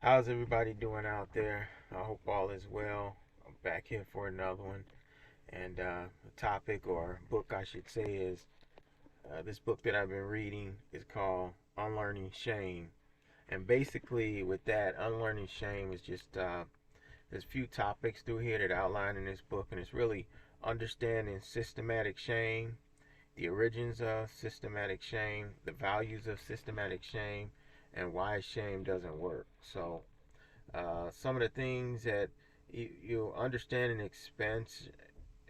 How's everybody doing out there? I hope all is well. I'm back here for another one. And the topic or book, I should say, is this book that I've been reading is called Unlearning Shame. And basically, with that, unlearning shame is just there's a few topics through here that I outline in this book, and it's really understanding systematic shame, the origins of systematic shame, the values of systematic shame, and why shame doesn't work. So some of the things that you understand in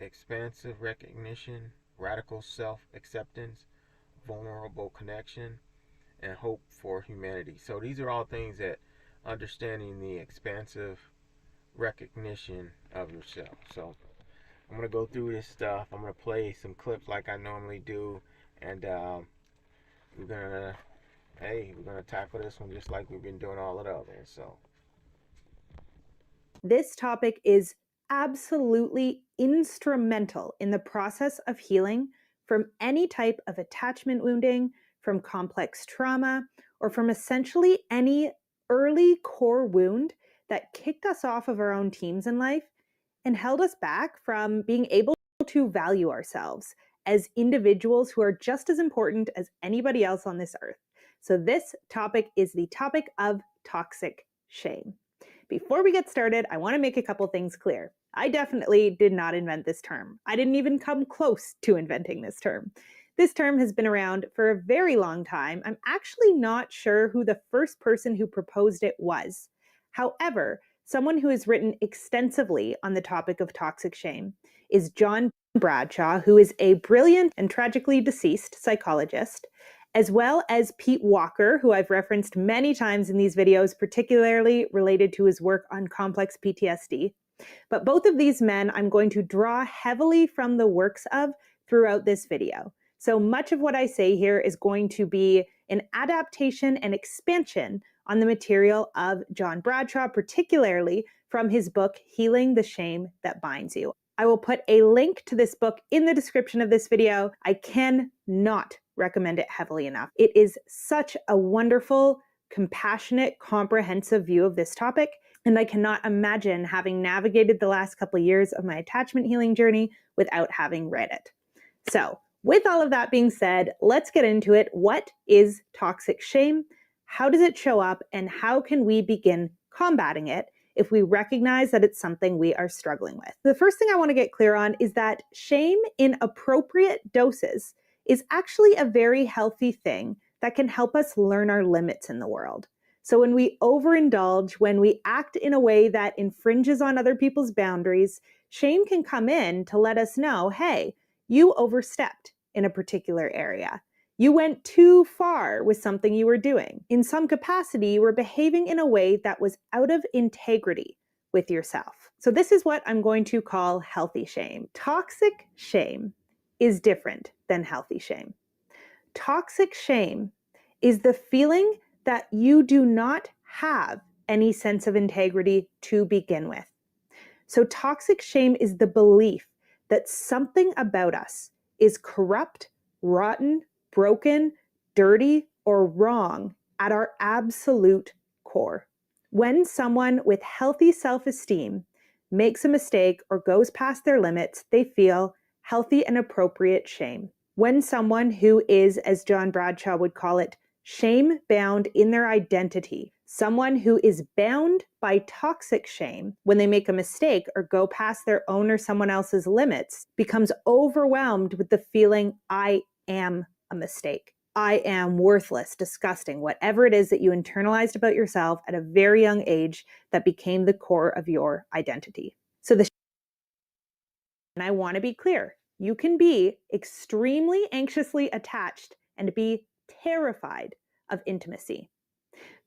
expansive recognition, radical self-acceptance, vulnerable connection, and hope for humanity. So these are all things that understanding the expansive recognition of yourself. So I'm gonna go through this stuff. I'm gonna play some clips like I normally do, and we're gonna we're gonna tackle this one just like we've been doing all of the others. So This topic is absolutely instrumental in the process of healing from any type of attachment wounding, from complex trauma, or from essentially any early core wound that kicked us off of our own teams in life and held us back from being able to value ourselves as individuals who are just as important as anybody else on this earth. So, this topic is the topic of toxic shame. Before we get started, I want to make a couple things clear. I definitely did not invent this term. I didn't even come close to inventing this term. This term has been around for a very long time. I'm actually not sure who the first person who proposed it was. However, someone who has written extensively on the topic of toxic shame is John Bradshaw, who is a brilliant and tragically deceased psychologist, as well as Pete Walker, who I've referenced many times in these videos, particularly related to his work on complex PTSD. But both of these men I'm going to draw heavily from the works of throughout this video. So much of what I say here is going to be an adaptation and expansion on the material of John Bradshaw, particularly from his book, Healing the Shame That Binds You. I will put a link to this book in the description of this video. I cannot recommend it heavily enough. It is such a wonderful, compassionate, comprehensive view of this topic, and I cannot imagine having navigated the last couple of years of my attachment healing journey without having read it. So, with all of that being said, let's get into it. What is toxic shame? How does it show up? And how can we begin combating it if we recognize that it's something we are struggling with? The first thing I want to get clear on is that shame in appropriate doses is actually a very healthy thing that can help us learn our limits in the world. So when we overindulge, when we act in a way that infringes on other people's boundaries, shame can come in to let us know, hey, you overstepped in a particular area. You went too far with something you were doing. In some capacity, you were behaving in a way that was out of integrity with yourself. So this is what I'm going to call healthy shame. Toxic shame is different than healthy shame. Toxic shame is the feeling that you do not have any sense of integrity to begin with. So toxic shame is the belief that something about us is corrupt, rotten, broken, dirty, or wrong at our absolute core. When someone with healthy self-esteem makes a mistake or goes past their limits, they feel healthy and appropriate shame. When someone who is, as John Bradshaw would call it, shame-bound in their identity, someone who is bound by toxic shame when they make a mistake or go past their own or someone else's limits, becomes overwhelmed with the feeling, I am a mistake. I am worthless, disgusting, whatever it is that you internalized about yourself at a very young age that became the core of your identity. And I want to be clear, you can be extremely anxiously attached and be terrified of intimacy.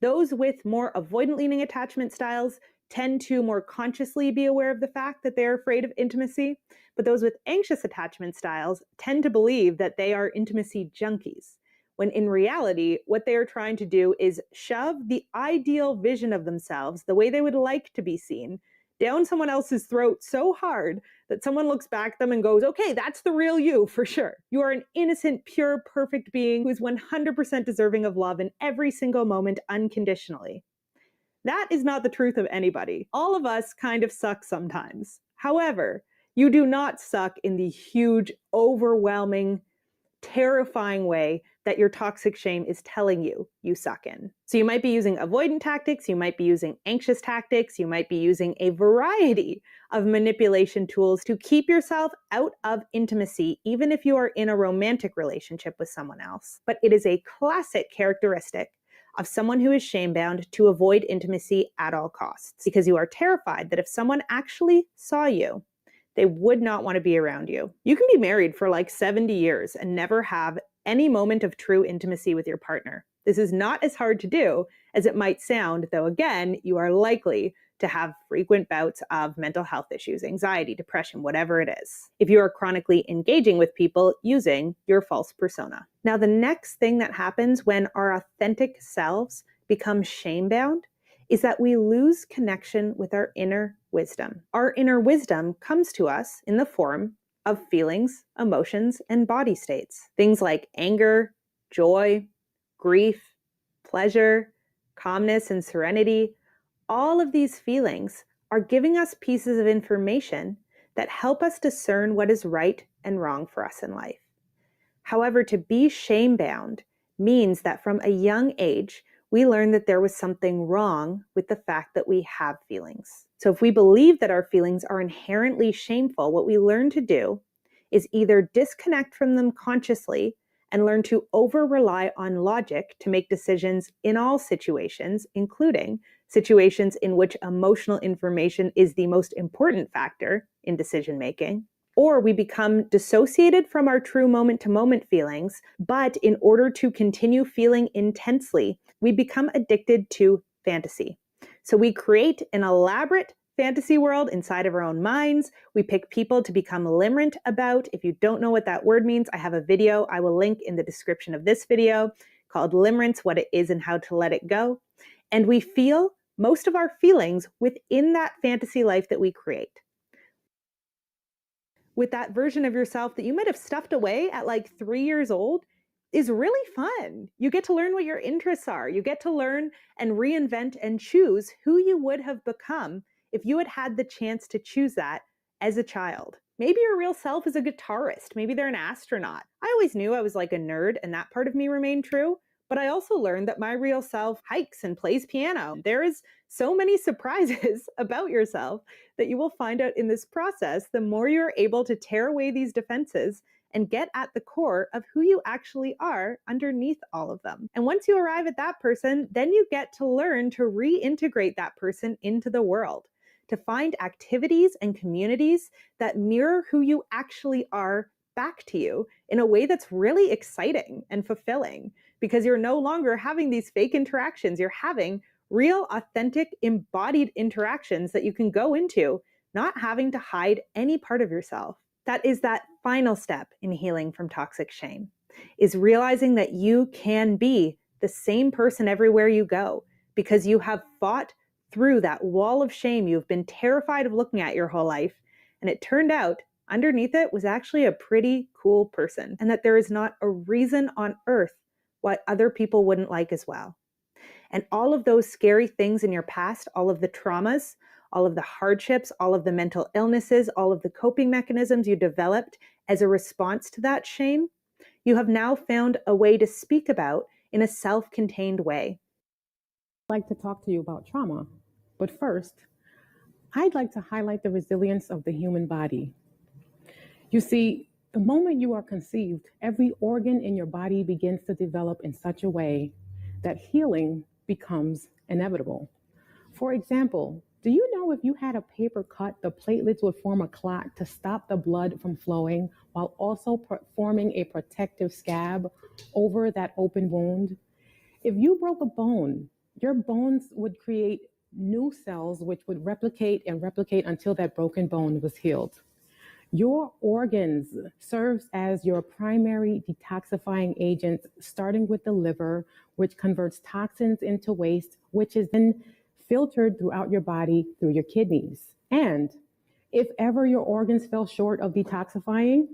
Those with more avoidant-leaning attachment styles tend to more consciously be aware of the fact that they're afraid of intimacy, but those with anxious attachment styles tend to believe that they are intimacy junkies, when in reality, what they are trying to do is shove the ideal vision of themselves, the way they would like to be seen, down someone else's throat so hard that someone looks back at them and goes, okay, that's the real you for sure. You are an innocent, pure, perfect being who is 100% deserving of love in every single moment unconditionally. That is not the truth of anybody. All of us kind of suck sometimes. However, you do not suck in the huge, overwhelming, terrifying way that your toxic shame is telling you you suck in. So you might be using avoidant tactics, you might be using anxious tactics, you might be using a variety of manipulation tools to keep yourself out of intimacy, even if you are in a romantic relationship with someone else. But it is a classic characteristic of someone who is shame-bound to avoid intimacy at all costs, because you are terrified that if someone actually saw you, they would not want to be around you. You can be married for like 70 years and never have any moment of true intimacy with your partner. This is not as hard to do as it might sound, though again, you are likely to have frequent bouts of mental health issues, anxiety, depression, whatever it is, if you are chronically engaging with people using your false persona. Now, the next thing that happens when our authentic selves become shame-bound is that we lose connection with our inner wisdom. Our inner wisdom comes to us in the form of feelings, emotions, and body states. Things like anger, joy, grief, pleasure, calmness, and serenity. All of these feelings are giving us pieces of information that help us discern what is right and wrong for us in life. However, to be shame-bound means that from a young age, we learn that there was something wrong with the fact that we have feelings. So if we believe that our feelings are inherently shameful, what we learn to do is either disconnect from them consciously and learn to over-rely on logic to make decisions in all situations, including situations in which emotional information is the most important factor in decision-making. Or we become dissociated from our true moment-to-moment feelings, but in order to continue feeling intensely, we become addicted to fantasy. So we create an elaborate fantasy world inside of our own minds. We pick people to become limerent about. If you don't know what that word means, I have a video I will link in the description of this video called Limerence, What It Is and How to Let It Go. And we feel most of our feelings within that fantasy life that we create, with that version of yourself that you might have stuffed away at like 3 years old, is really fun. You get to learn what your interests are. You get to learn and reinvent and choose who you would have become if you had had the chance to choose that as a child. Maybe your real self is a guitarist. Maybe they're an astronaut. I always knew I was like a nerd, and that part of me remained true. But I also learned that my real self hikes and plays piano. There is so many surprises about yourself that you will find out in this process, the more you're able to tear away these defenses and get at the core of who you actually are underneath all of them. And once you arrive at that person, then you get to learn to reintegrate that person into the world, to find activities and communities that mirror who you actually are back to you in a way that's really exciting and fulfilling, because you're no longer having these fake interactions. You're having real, authentic, embodied interactions that you can go into, not having to hide any part of yourself. That is that final step in healing from toxic shame, is realizing that you can be the same person everywhere you go, because you have fought through that wall of shame you've been terrified of looking at your whole life. And it turned out underneath it was actually a pretty cool person, and that there is not a reason on earth why other people wouldn't like as well. And all of those scary things in your past, all of the traumas, all of the hardships, all of the mental illnesses, all of the coping mechanisms you developed as a response to that shame, you have now found a way to speak about in a self-contained way. I'd like to talk to you about trauma. But first, I'd like to highlight the resilience of the human body. You see, the moment you are conceived, every organ in your body begins to develop in such a way that healing becomes inevitable. For example, do you know if you had a paper cut, the platelets would form a clot to stop the blood from flowing while also forming a protective scab over that open wound? If you broke a bone, your bones would create new cells which would replicate and replicate until that broken bone was healed. Your organs serves as your primary detoxifying agents, starting with the liver, which converts toxins into waste, which is then filtered throughout your body through your kidneys. And if ever your organs fell short of detoxifying,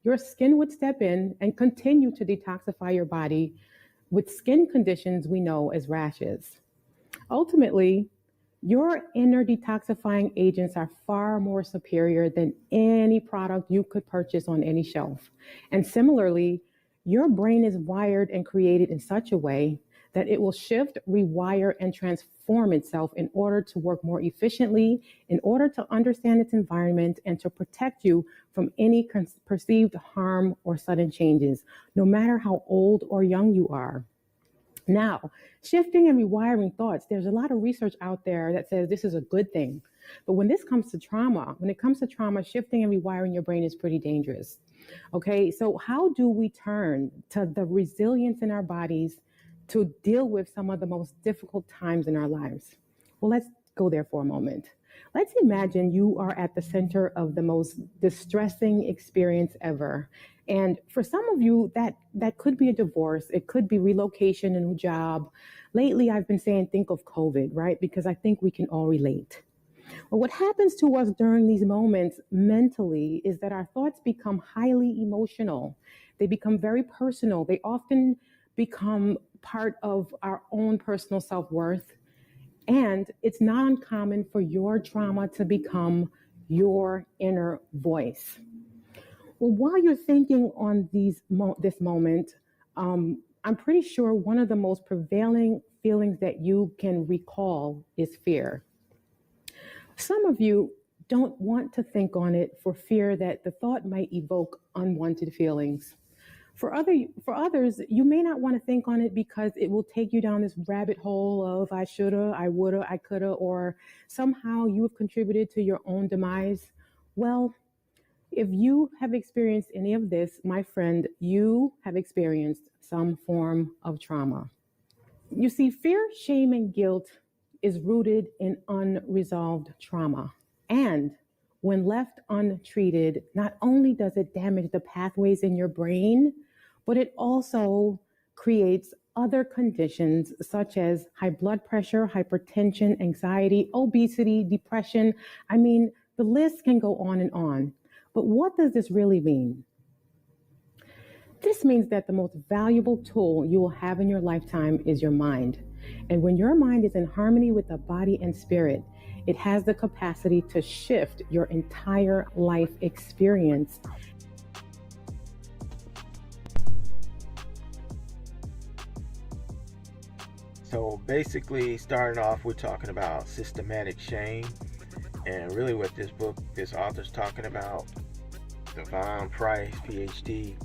your skin would step in and continue to detoxify your body with skin conditions we know as rashes. Ultimately, Your inner detoxifying agents are far more superior than any product you could purchase on any shelf. And similarly, your brain is wired and created in such a way that it will shift, rewire, and transform itself in order to work more efficiently, in order to understand its environment, and to protect you from any perceived harm or sudden changes, no matter how old or young you are. Now, shifting and rewiring thoughts, there's a lot of research out there that says this is a good thing. But when it comes to trauma, shifting and rewiring your brain is pretty dangerous. Okay, so how do we turn to the resilience in our bodies to deal with some of the most difficult times in our lives? Well, let's go there for a moment. Let's imagine you are at the center of the most distressing experience ever. And for some of you, that could be a divorce. It could be relocation, a new job. Lately, I've been saying, think of COVID, right? Because I think we can all relate. Well, what happens to us during these moments mentally is that our thoughts become highly emotional. They become very personal. They often become part of our own personal self-worth. And it's not uncommon for your trauma to become your inner voice. Well, while you're thinking on this moment, I'm pretty sure one of the most prevailing feelings that you can recall is fear. Some of you don't want to think on it for fear that the thought might evoke unwanted feelings. For others, you may not want to think on it because it will take you down this rabbit hole of I shoulda, I woulda, I coulda, or somehow you have contributed to your own demise. Well, if you have experienced any of this, my friend, you have experienced some form of trauma. You see, fear, shame, and guilt is rooted in unresolved trauma. And when left untreated, not only does it damage the pathways in your brain, but it also creates other conditions such as high blood pressure, hypertension, anxiety, obesity, depression. I mean, the list can go on and on. But what does this really mean? This means that the most valuable tool you will have in your lifetime is your mind. And when your mind is in harmony with the body and spirit, it has the capacity to shift your entire life experience. So basically, starting off, we're talking about systematic shame. And really what this author's talking about, Devon Price, PhD,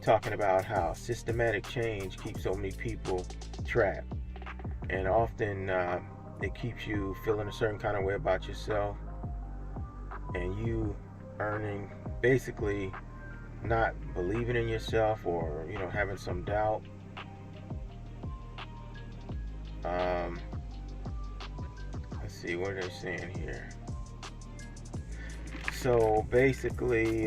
talking about how systematic change keeps so many people trapped. And often it keeps you feeling a certain kind of way about yourself, and you earning basically not believing in yourself, or having some doubt. Let's see, what are they saying here? So basically,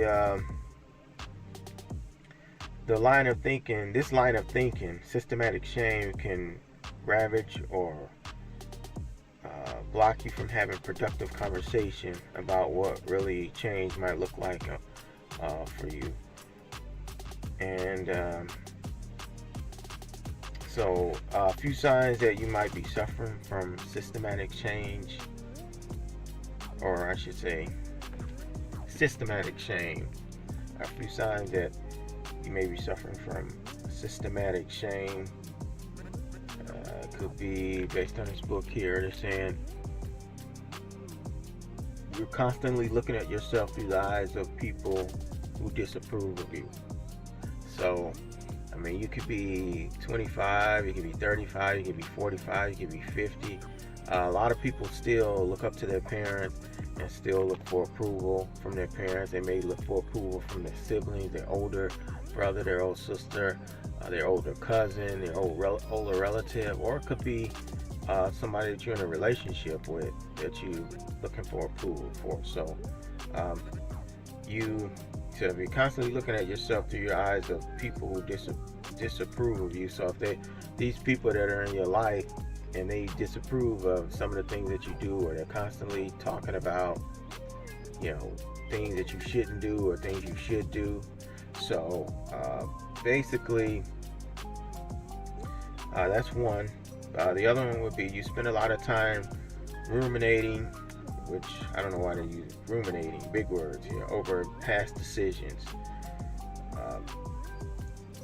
this line of thinking, systematic shame, can ravage or block you from having productive conversation about what really change might look like for you. And so a few signs that you might be suffering from systematic change, or I should say systematic shame. A few signs that you may be suffering from systematic shame. Could be based on this book here. They're saying you're constantly looking at yourself through the eyes of people who disapprove of you. So, I mean, you could be 25, you could be 35, you could be 45, you could be 50. A lot of people still look up to their parents and still look for approval from their parents. They may look for approval from their siblings, their older brother, their older sister, their older cousin, their older relative, or it could be somebody that you're in a relationship with that you're looking for approval for. So if you're constantly looking at yourself through your eyes of people who disapprove of you. So if these people that are in your life and they disapprove of some of the things that you do, or they're constantly talking about things that you shouldn't do or things you should do. So basically that's one. The other one would be you spend a lot of time ruminating, which I don't know why they use ruminating, big words here, over past decisions. Um,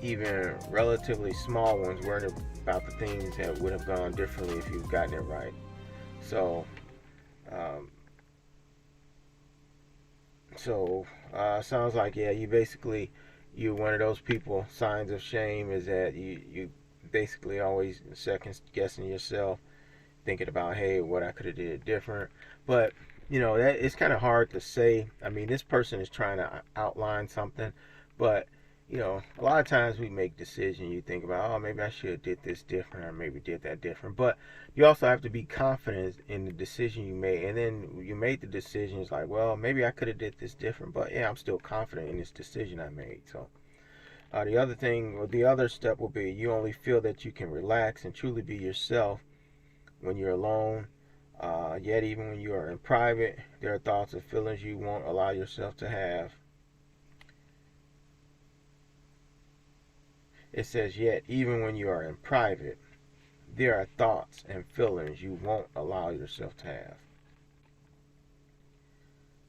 Even relatively small ones weren't about the things that would have gone differently if you'd gotten it right. So, um, sounds like, yeah, you're one of those people. Signs of shame is that you basically always second guessing yourself, thinking about, hey, what I could have did different. But that it's kind of hard to say. I mean, this person is trying to outline something, but a lot of times we make decisions. You think about, oh, maybe I should have did this different, or maybe did that different. But you also have to be confident in the decision you made, and then you made the decision. It's like, well, maybe I could have did this different, but yeah, I'm still confident in this decision I made. So the other thing, or the other step, will be you only feel that you can relax and truly be yourself when you're alone. Yet even when you are in private, there are thoughts and feelings you won't allow yourself to have. It says, yet even when you are in private, there are thoughts and feelings you won't allow yourself to have.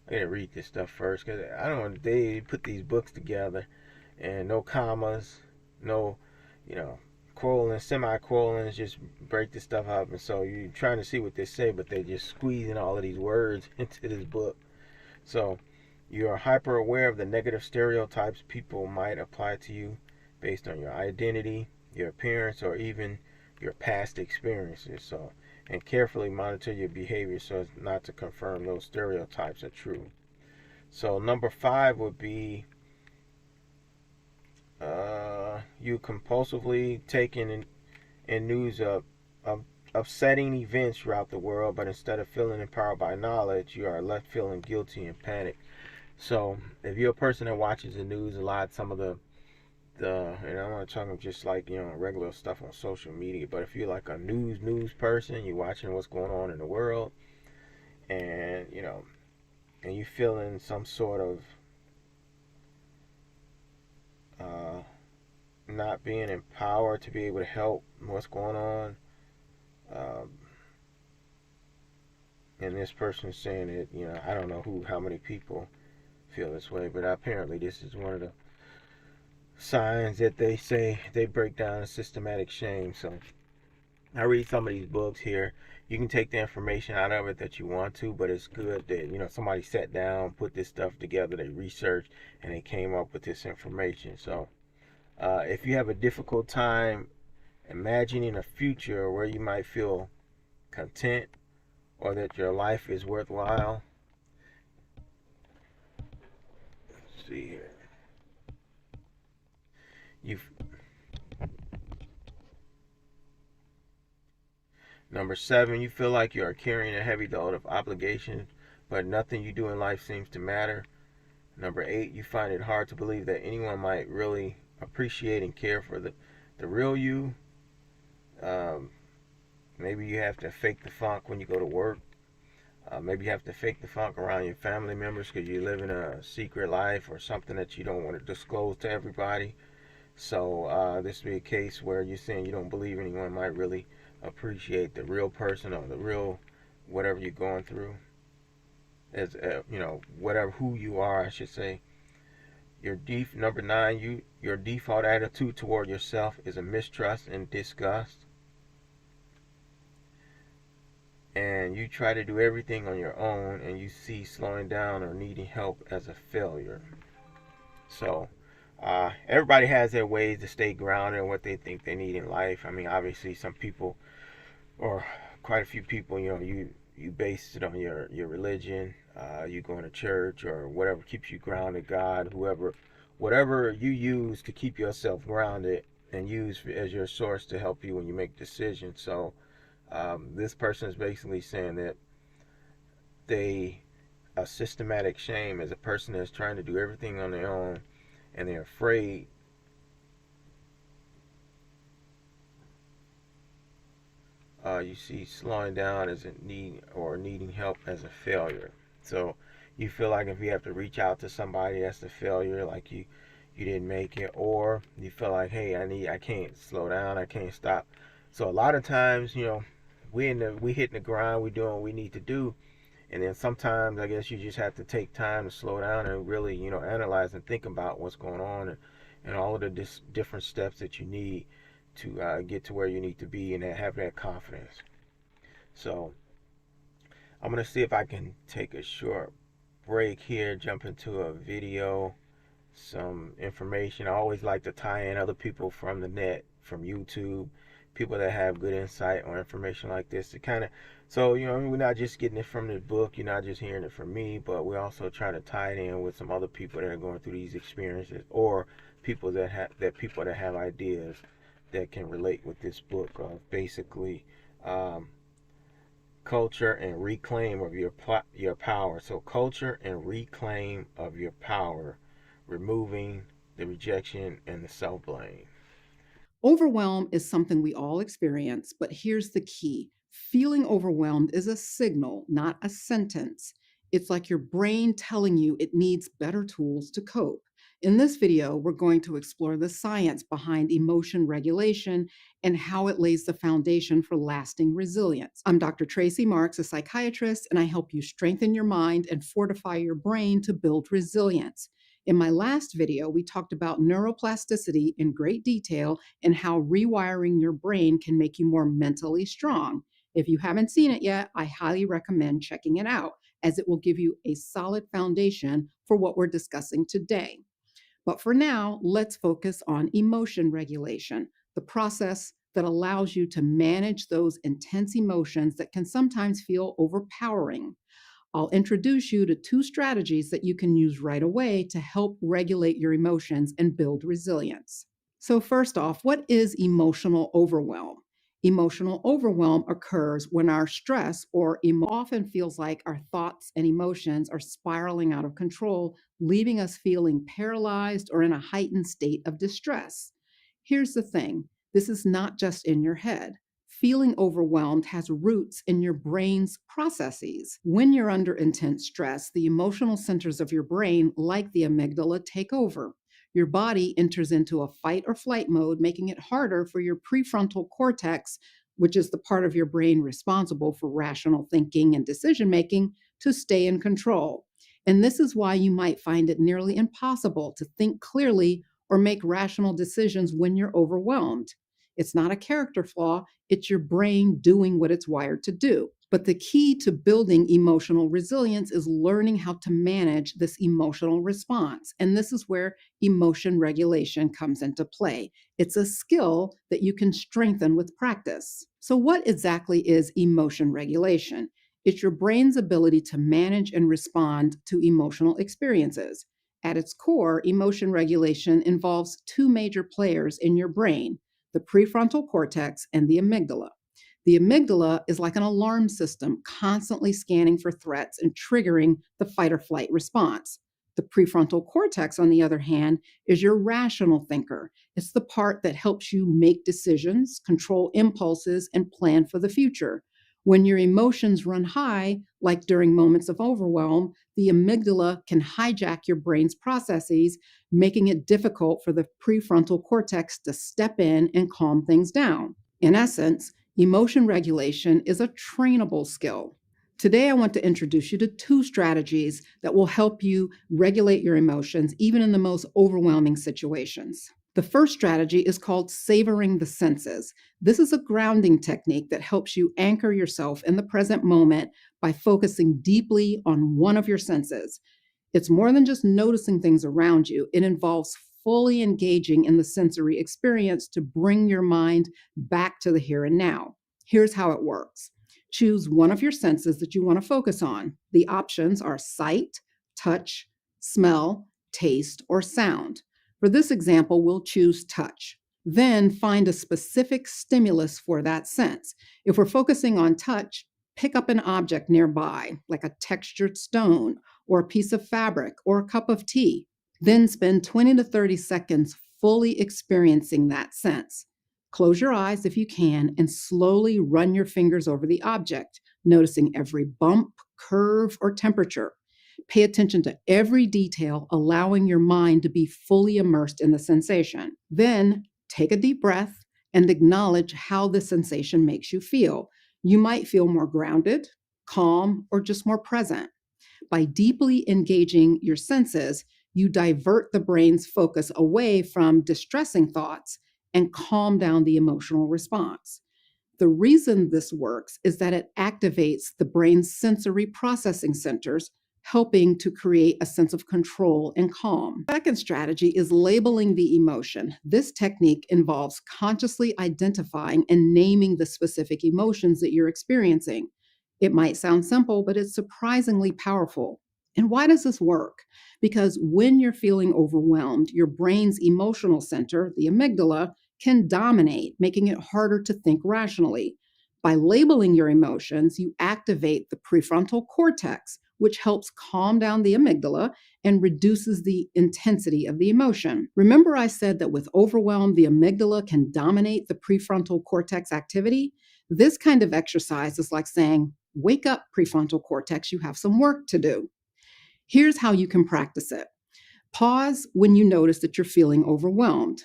I gotta read this stuff first, because I don't know, they put these books together and no commas, no, quarreling, semi-quarrelings, just break this stuff up. And so you're trying to see what they say, but they're just squeezing all of these words into this book. So you are hyper aware of the negative stereotypes people might apply to you based on your identity, your appearance, or even your past experiences. So, and carefully monitor your behavior so as not to confirm those stereotypes are true. So number 5 would be you compulsively taking in news of upsetting events throughout the world, but instead of feeling empowered by knowledge, you are left feeling guilty and panic. So if you're a person that watches the news a lot, some of the and I'm not talking just like regular stuff on social media, but if you're like a news person, you're watching what's going on in the world, and and you feeling some sort of not being empowered to be able to help what's going on. Um, and this person is saying that, I don't know how many people feel this way, but apparently this is one of the signs that they say they break down a systematic shame. So I read some of these books here. You can take the information out of it that you want to, but it's good that somebody sat down, put this stuff together, they researched, and they came up with this information. So if you have a difficult time imagining a future where you might feel content or that your life is worthwhile, let's see here. Number 7, you feel like you are carrying a heavy load of obligations, but nothing you do in life seems to matter. Number 8, you find it hard to believe that anyone might really appreciate and care for the real you. Maybe you have to fake the funk when you go to work. Maybe you have to fake the funk around your family members because you live in a secret life or something that you don't want to disclose to everybody. So this would be a case where you're saying you don't believe anyone might really appreciate the real person or the real whatever you're going through. As whatever who you are, I should say. Number 9, your default attitude toward yourself is a mistrust and disgust. And you try to do everything on your own, and you see slowing down or needing help as a failure. So everybody has their ways to stay grounded in what they think they need in life. I mean, obviously some people, or quite a few people, you base it on your religion, you going to church or whatever keeps you grounded, God, whatever you use to keep yourself grounded and use as your source to help you when you make decisions. So this person is basically saying that a systematic shame is a person that's trying to do everything on their own, and they're afraid you see slowing down as a needing help as a failure. So you feel like if you have to reach out to somebody, that's a failure, like you didn't make it, or you feel like, hey, I can't slow down, I can't stop. So a lot of times, we hitting the grind, we doing what we need to do, and then sometimes I guess you just have to take time to slow down and really, analyze and think about what's going on, and all of the different steps that you need to get to where you need to be and have that confidence. So I'm gonna see if I can take a short break here, jump into a video, some information. I always like to tie in other people from the net, from YouTube, people that have good insight on information like this to kind of, so we're not just getting it from the book, you're not just hearing it from me, but we're also trying to tie it in with some other people that are going through these experiences, or people that have ideas that can relate with this book of basically um, culture and reclaim of your power. So culture and reclaim of your power, removing the rejection and the self-blame. Overwhelm is something we all experience, but here's the key. Feeling overwhelmed is a signal, not a sentence. It's like your brain telling you it needs better tools to cope. In this video, we're going to explore the science behind emotion regulation and how it lays the foundation for lasting resilience. I'm Dr. Tracy Marks, a psychiatrist, and I help you strengthen your mind and fortify your brain to build resilience. In my last video, we talked about neuroplasticity in great detail and how rewiring your brain can make you more mentally strong. If you haven't seen it yet, I highly recommend checking it out, as it will give you a solid foundation for what we're discussing today. But for now, let's focus on emotion regulation, the process that allows you to manage those intense emotions that can sometimes feel overpowering. I'll introduce you to 2 strategies that you can use right away to help regulate your emotions and build resilience. So, first off, what is emotional overwhelm? Emotional overwhelm occurs when our stress or often feels like our thoughts and emotions are spiraling out of control, leaving us feeling paralyzed or in a heightened state of distress. Here's the thing, this is not just in your head. Feeling overwhelmed has roots in your brain's processes. When you're under intense stress, the emotional centers of your brain, like the amygdala, take over. Your body enters into a fight or flight mode, making it harder for your prefrontal cortex, which is the part of your brain responsible for rational thinking and decision making, to stay in control. And this is why you might find it nearly impossible to think clearly or make rational decisions when you're overwhelmed. It's not a character flaw, it's your brain doing what it's wired to do. But the key to building emotional resilience is learning how to manage this emotional response. And this is where emotion regulation comes into play. It's a skill that you can strengthen with practice. So, what exactly is emotion regulation? It's your brain's ability to manage and respond to emotional experiences. At its core, emotion regulation involves 2 major players in your brain: the prefrontal cortex and the amygdala. The amygdala is like an alarm system, constantly scanning for threats and triggering the fight or flight response. The prefrontal cortex, on the other hand, is your rational thinker. It's the part that helps you make decisions, control impulses, and plan for the future. When your emotions run high, like during moments of overwhelm, the amygdala can hijack your brain's processes, making it difficult for the prefrontal cortex to step in and calm things down. In essence, emotion regulation is a trainable skill. Today, I want to introduce you to 2 strategies that will help you regulate your emotions, even in the most overwhelming situations. The first strategy is called savoring the senses. This is a grounding technique that helps you anchor yourself in the present moment by focusing deeply on one of your senses. It's more than just noticing things around you. It involves fully engaging in the sensory experience to bring your mind back to the here and now. Here's how it works. Choose one of your senses that you want to focus on. The options are sight, touch, smell, taste, or sound. For this example, we'll choose touch. Then find a specific stimulus for that sense. If we're focusing on touch, pick up an object nearby, like a textured stone, or a piece of fabric, or a cup of tea. Then spend 20 to 30 seconds fully experiencing that sense. Close your eyes if you can and slowly run your fingers over the object, noticing every bump, curve, or temperature. Pay attention to every detail, allowing your mind to be fully immersed in the sensation. Then take a deep breath and acknowledge how the sensation makes you feel. You might feel more grounded, calm, or just more present. By deeply engaging your senses, you divert the brain's focus away from distressing thoughts and calm down the emotional response. The reason this works is that it activates the brain's sensory processing centers, helping to create a sense of control and calm. The second strategy is labeling the emotion. This technique involves consciously identifying and naming the specific emotions that you're experiencing. It might sound simple, but it's surprisingly powerful. And why does this work? Because when you're feeling overwhelmed, your brain's emotional center, the amygdala, can dominate, making it harder to think rationally. By labeling your emotions, you activate the prefrontal cortex, which helps calm down the amygdala and reduces the intensity of the emotion. Remember, I said that with overwhelm, the amygdala can dominate the prefrontal cortex activity? This kind of exercise is like saying, "Wake up, prefrontal cortex, you have some work to do." Here's how you can practice it. Pause when you notice that you're feeling overwhelmed.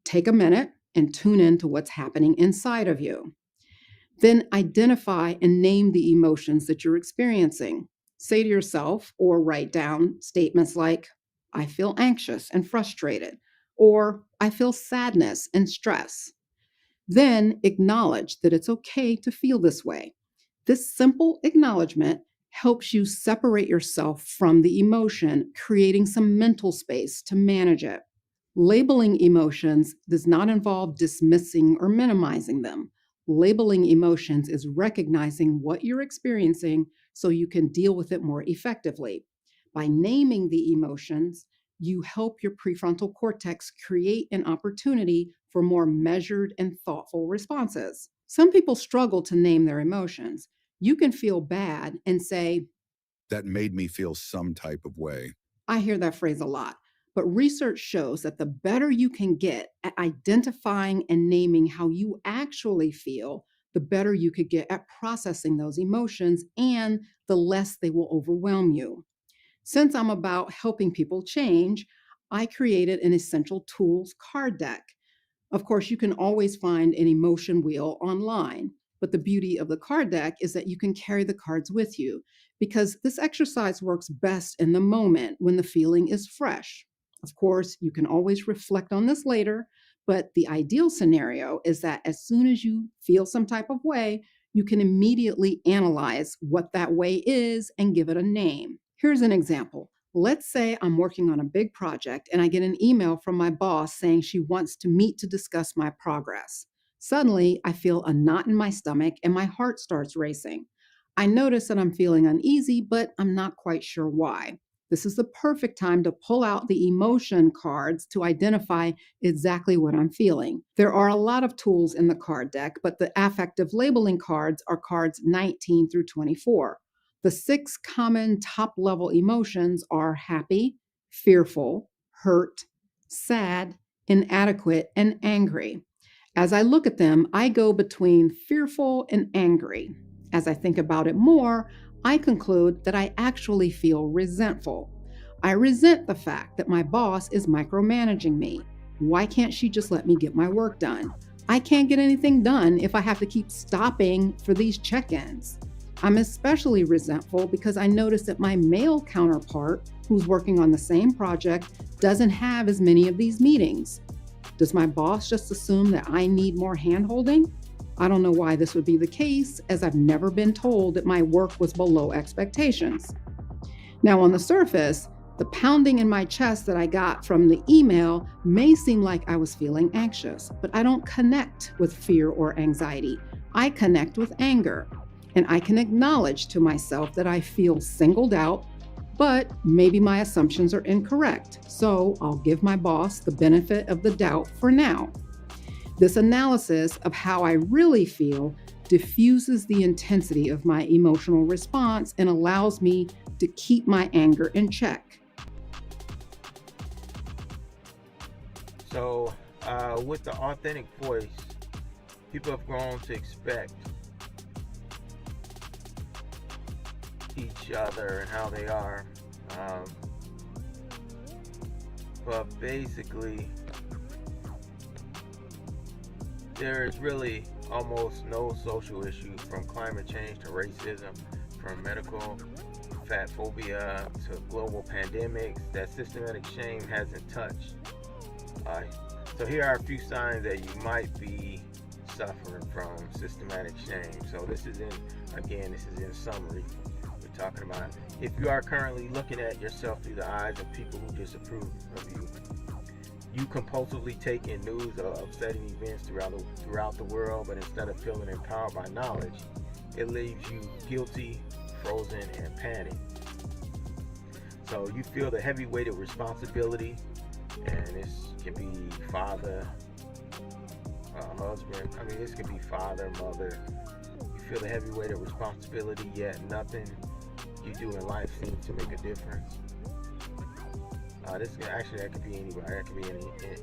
Take a minute and tune in to what's happening inside of you. Then identify and name the emotions that you're experiencing. Say to yourself or write down statements like, "I feel anxious and frustrated," or "I feel sadness and stress." Then acknowledge that it's okay to feel this way. This simple acknowledgement helps you separate yourself from the emotion, creating some mental space to manage it. Labeling emotions does not involve dismissing or minimizing them. Labeling emotions is recognizing what you're experiencing so you can deal with it more effectively. By naming the emotions, you help your prefrontal cortex create an opportunity for more measured and thoughtful responses. Some people struggle to name their emotions. You can feel bad and say, "That made me feel some type of way." I hear that phrase a lot. But research shows that the better you can get at identifying and naming how you actually feel, the better you could get at processing those emotions and the less they will overwhelm you. Since I'm about helping people change, I created an essential tools card deck. Of course, you can always find an emotion wheel online, but the beauty of the card deck is that you can carry the cards with you because this exercise works best in the moment when the feeling is fresh. Of course, you can always reflect on this later, but the ideal scenario is that as soon as you feel some type of way, you can immediately analyze what that way is and give it a name. Here's an example. Let's say I'm working on a big project and I get an email from my boss saying she wants to meet to discuss my progress. Suddenly, I feel a knot in my stomach and my heart starts racing. I notice that I'm feeling uneasy, but I'm not quite sure why. This is the perfect time to pull out the emotion cards to identify exactly what I'm feeling. There are a lot of tools in the card deck, but the affective labeling cards are cards 19 through 24. The 6 common top level emotions are happy, fearful, hurt, sad, inadequate, and angry. As I look at them, I go between fearful and angry. As I think about it more, I conclude that I actually feel resentful. I resent the fact that my boss is micromanaging me. Why can't she just let me get my work done? I can't get anything done if I have to keep stopping for these check-ins. I'm especially resentful because I notice that my male counterpart, who's working on the same project, doesn't have as many of these meetings. Does my boss just assume that I need more hand-holding? I don't know why this would be the case, as I've never been told that my work was below expectations. Now, on the surface, the pounding in my chest that I got from the email may seem like I was feeling anxious, but I don't connect with fear or anxiety. I connect with anger. And I can acknowledge to myself that I feel singled out, but maybe my assumptions are incorrect. So I'll give my boss the benefit of the doubt for now. This analysis of how I really feel diffuses the intensity of my emotional response and allows me to keep my anger in check. So, with the authentic voice, people have grown to expect each other and how they are. But basically, there is really almost no social issue, from climate change to racism, from medical fat phobia to global pandemics, that systematic shame hasn't touched. So here are a few signs that you might be suffering from systematic shame. So this is in summary. We're talking about if you are currently looking at yourself through the eyes of people who disapprove of you. You compulsively take in news of upsetting events throughout the world, but instead of feeling empowered by knowledge, it leaves you guilty, frozen, and panicked. So you feel the heavy weight of responsibility, and this can be father, husband. I mean, this could be father, mother. You feel the heavy weight of responsibility, yet nothing you do in life seems to make a difference. That could be anybody. That could be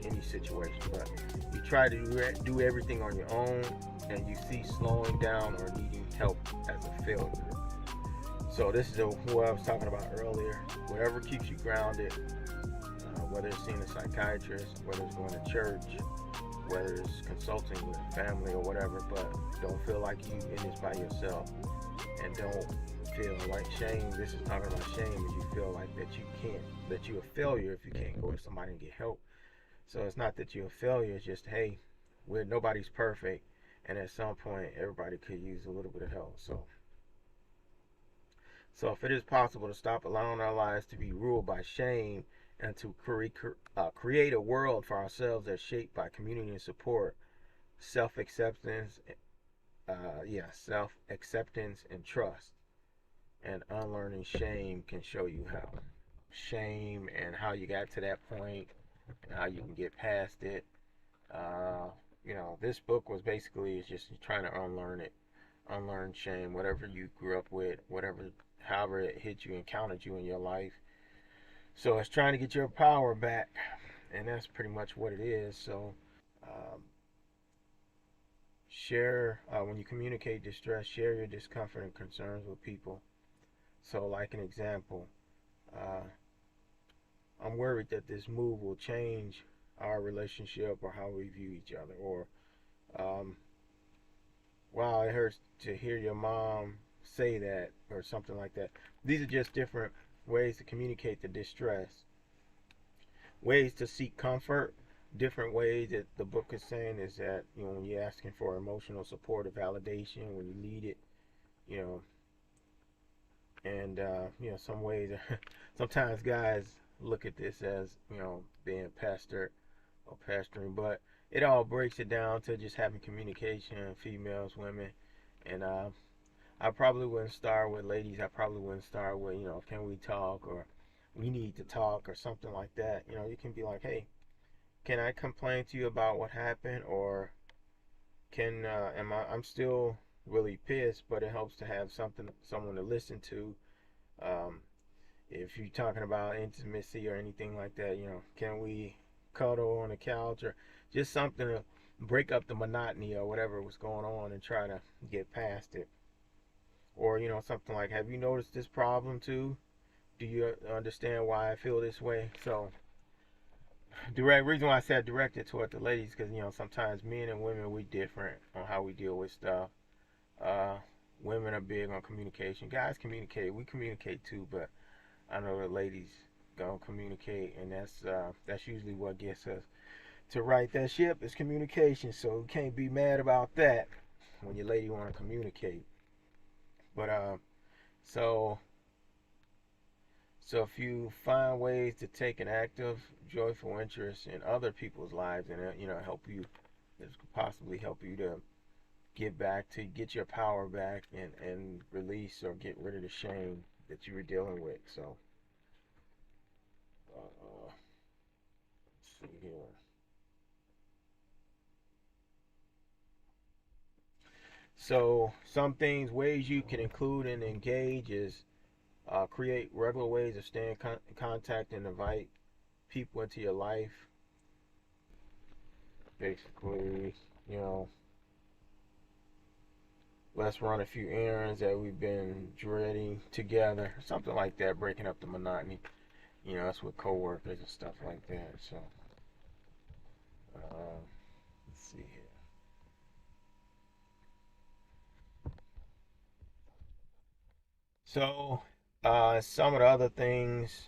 any situation. But you try to do everything on your own, and you see slowing down or needing help as a failure. So this is who I was talking about earlier. Whatever keeps you grounded, whether it's seeing a psychiatrist, whether it's going to church, whether it's consulting with family or whatever, but don't feel like you in this by yourself, and don't feel like shame. This is talking about shame, is you feel like that you're a failure if you can't go to somebody and get help. So it's not that you're a failure, it's just, hey, nobody's perfect, and at some point everybody could use a little bit of help. So if it is possible to stop allowing our lives to be ruled by shame, and to create a world for ourselves that's shaped by community and support, self-acceptance, self-acceptance and trust, and unlearning shame can show you how. Shame and how you got to that point, and how you can get past it. This book was basically just trying to unlearn shame, whatever you grew up with, however it hit you, encountered you in your life. So it's trying to get your power back, and that's pretty much what it is. So share, when you communicate distress, share your discomfort and concerns with people. So like an example, I'm worried that this move will change our relationship or how we view each other. Or, wow, it hurts to hear your mom say that, or something like that. These are just different ways to communicate the distress, ways to seek comfort. Different ways that the book is saying is that, when you're asking for emotional support or validation when you need it, and some ways sometimes guys look at this as being pastored or pastoring, but it all breaks it down to just having communication, females, women. And I probably wouldn't start with ladies. I probably wouldn't start with, can we talk, or we need to talk, or something like that. You can be like, hey, can I complain to you about what happened, or I'm still really pissed, but it helps to have someone to listen to. If you're talking about intimacy or anything like that, can we cuddle on the couch, or just something to break up the monotony or whatever was going on and try to get past it. Or, something like, have you noticed this problem too? Do you understand why I feel this way? So, reason why I said direct it toward the ladies, because, sometimes men and women, we different on how we deal with stuff. Women are big on communication. Guys communicate. We communicate too, but I know the ladies gonna communicate, and that's usually what gets us to right that ship, is communication. So you can't be mad about that when your lady want to communicate. But so if you find ways to take an active, joyful interest in other people's lives, and help you, this could possibly help you to get your power back, and release or get rid of the shame that you were dealing with. So let's see here. So some ways you can include and engage is create regular ways of staying in contact and invite people into your life. Basically, let's run a few errands that we've been dreading together, something like that, breaking up the monotony. That's with coworkers and stuff like that. So let's see here. So, some of the other things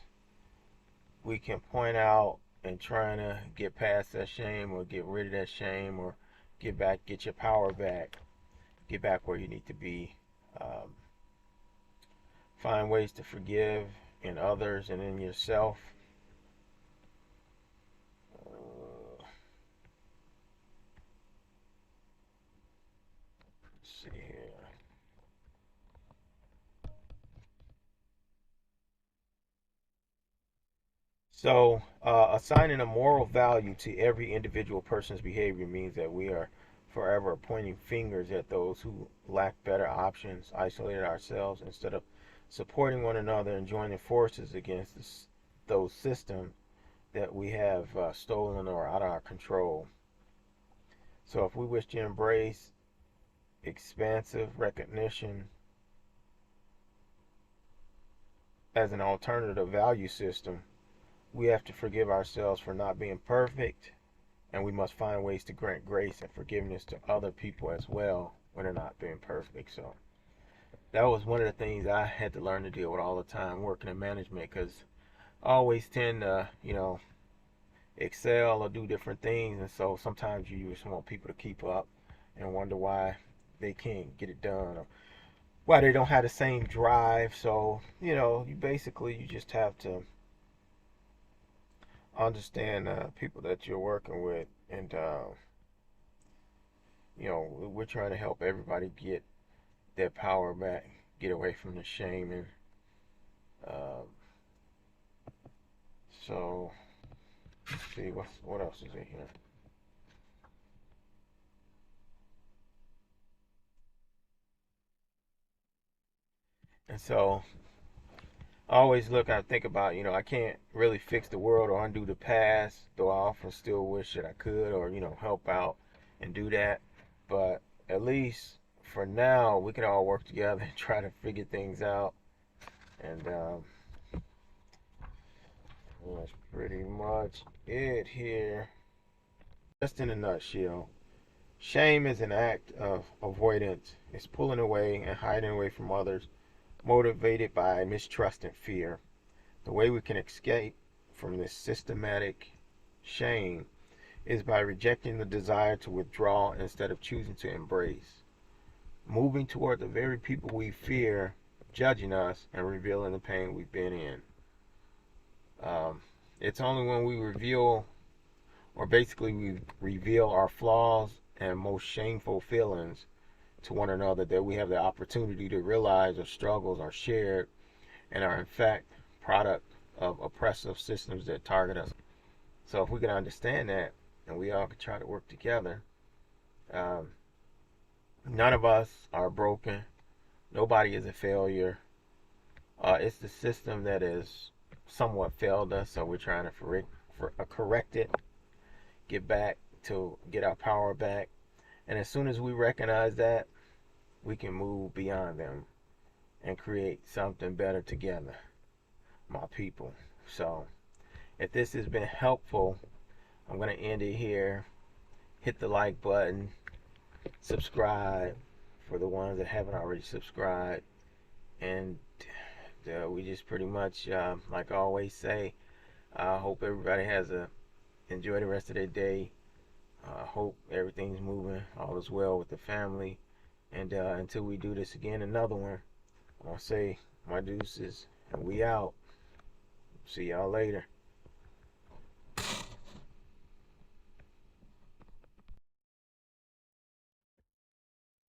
we can point out and trying to get past that shame or get rid of that shame or get your power back, get back where you need to be. Um, find ways to forgive in others and in yourself. Let's see here. So, assigning a moral value to every individual person's behavior means that we are forever pointing fingers at those who lack better options, isolated ourselves, instead of supporting one another and joining forces against those systems that we have stolen or out of our control. So, if we wish to embrace expansive recognition as an alternative value system, we have to forgive ourselves for not being perfect, and we must find ways to grant grace and forgiveness to other people as well when they're not being perfect. So that was one of the things I had to learn to deal with all the time working in management, because I always tend to, excel or do different things, and so sometimes you just want people to keep up and wonder why they can't get it done or why they don't have the same drive. So you just have to understand people that you're working with, and we're trying to help everybody get their power back, get away from the shame, and uh, so let's see what else is in here. And so I always think about, I can't really fix the world or undo the past, though I often still wish that I could, or help out and do that. But at least for now, we can all work together and try to figure things out. And that's pretty much it here. Just in a nutshell, shame is an act of avoidance. It's pulling away and hiding away from others, motivated by mistrust and fear. The way we can escape from this systematic shame is by rejecting the desire to withdraw instead of choosing to embrace. Moving toward the very people we fear judging us and revealing the pain we've been in. It's only when we reveal our flaws and most shameful feelings to one another that we have the opportunity to realize our struggles are shared and are in fact product of oppressive systems that target us. So if we can understand that and we all can try to work together, um, none of us are broken. Nobody is a failure. It's the system that has somewhat failed us, so we're trying to correct it, get our power back. And as soon as we recognize that, we can move beyond them and create something better together, my people. So if this has been helpful, I'm going to end it here. Hit the like button, subscribe for the ones that haven't already subscribed, and we just pretty much, like I always say, I hope everybody enjoy the rest of their day. I hope everything's moving, all is well with the family, and until we do this again, another one, I want to say my deuces, and we out. See y'all later.